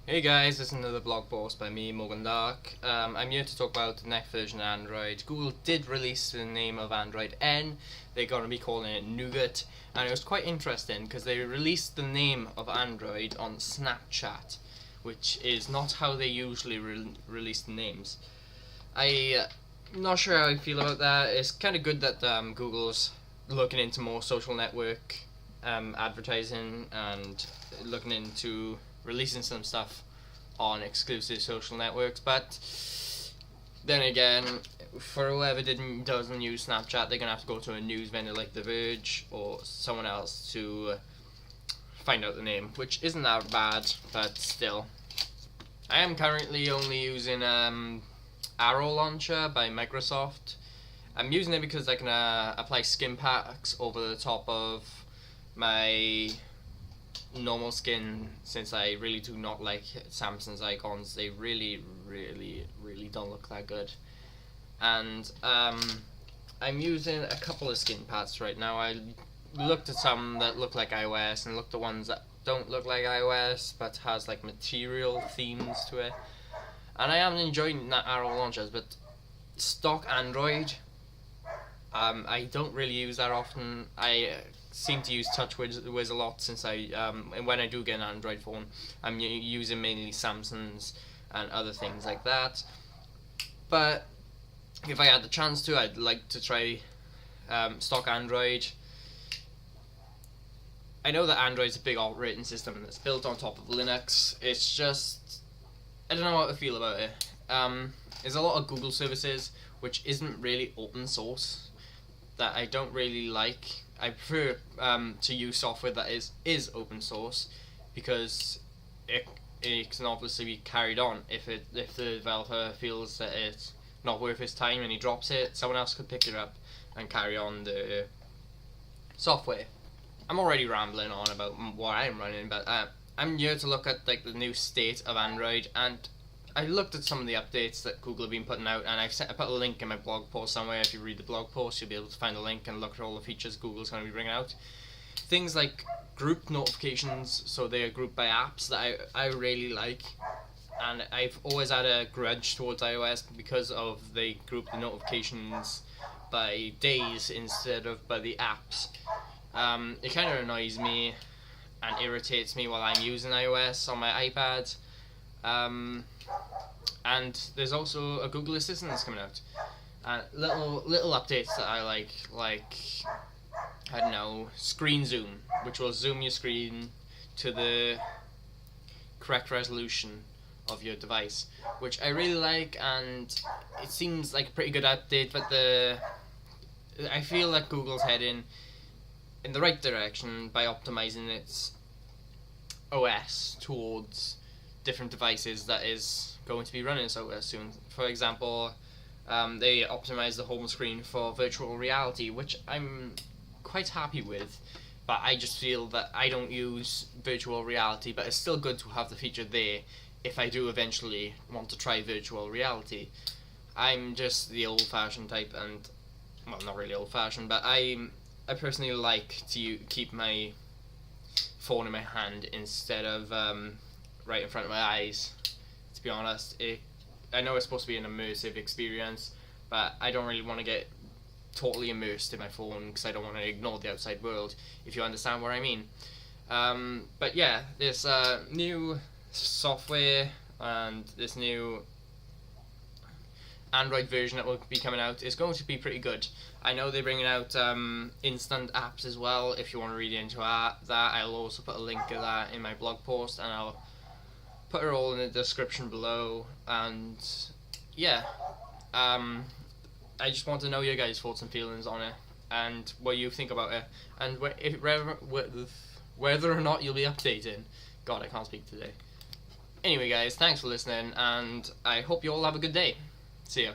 Hey guys, this is another blog post by me, Morgan Dark. I'm here to talk about the next version of Android. Google did release the name of Android N. They're going to be calling it Nougat, and it was quite interesting because they released the name of Android on Snapchat, which is not how they usually release the names. I'm not sure how I feel about that. It's kind of good that Google's looking into more social network advertising and looking into releasing some stuff on exclusive social networks, but then again, for whoever doesn't use Snapchat, they're gonna have to go to a news vendor like The Verge or someone else to find out the name, which isn't that bad, but still. I am currently only using Arrow Launcher by Microsoft. I'm using it because I can apply skin packs over the top of my normal skin, since I really do not like Samsung's icons. They really don't look that good. And I'm using a couple of skin pads right now. I looked at some that look like iOS and looked at ones that don't look like iOS but has like material themes to it, and I am enjoying that Arrow launchers. But stock Android, I don't really use that often. I seem to use TouchWiz a lot, since when I do get an Android phone, I'm using mainly Samsungs and other things like that. But if I had the chance to, I'd like to try stock Android. I know that Android's a big operating system that's built on top of Linux. It's just, I don't know how to feel about it. There's a lot of Google services which isn't really open source that I don't really like. I prefer to use software that is open source, because it can obviously be carried on. If the developer feels that it's not worth his time and he drops it, someone else could pick it up and carry on the software. I'm already rambling on about what I'm running, but I'm here to look at like the new state of Android, and I looked at some of the updates that Google have been putting out, and I put a link in my blog post somewhere. If you read the blog post, you'll be able to find a link and look at all the features Google's going to be bringing out. Things like group notifications, so they are grouped by apps, that I really like, and I've always had a grudge towards iOS because of they group the notifications by days instead of by the apps. It kind of annoys me and irritates me while I'm using iOS on my iPad. And there's also a Google Assistant that's coming out. Little updates that I like I don't know, screen zoom, which will zoom your screen to the correct resolution of your device, which I really like, and it seems like a pretty good update. But I feel that Google's heading in the right direction by optimizing its OS towards different devices that is going to be running this OS soon. For example, they optimized the home screen for virtual reality, which I'm quite happy with, but I just feel that I don't use virtual reality, but it's still good to have the feature there if I do eventually want to try virtual reality. I'm just the old-fashioned type, and, well, not really old-fashioned, but I personally like to keep my phone in my hand instead of right in front of my eyes. To be honest, I know it's supposed to be an immersive experience, but I don't really want to get totally immersed in my phone because I don't want to ignore the outside world, if you understand what I mean. But yeah, this new software and this new Android version that will be coming out is going to be pretty good. I know they're bringing out instant apps as well. If you want to read into that, I'll also put a link to that in my blog post, and I'll put it all in the description below. And yeah, I just want to know your guys' thoughts and feelings on it, and what you think about it, and whether or not you'll be updating. God, I can't speak today. Anyway guys, thanks for listening, and I hope you all have a good day. See ya.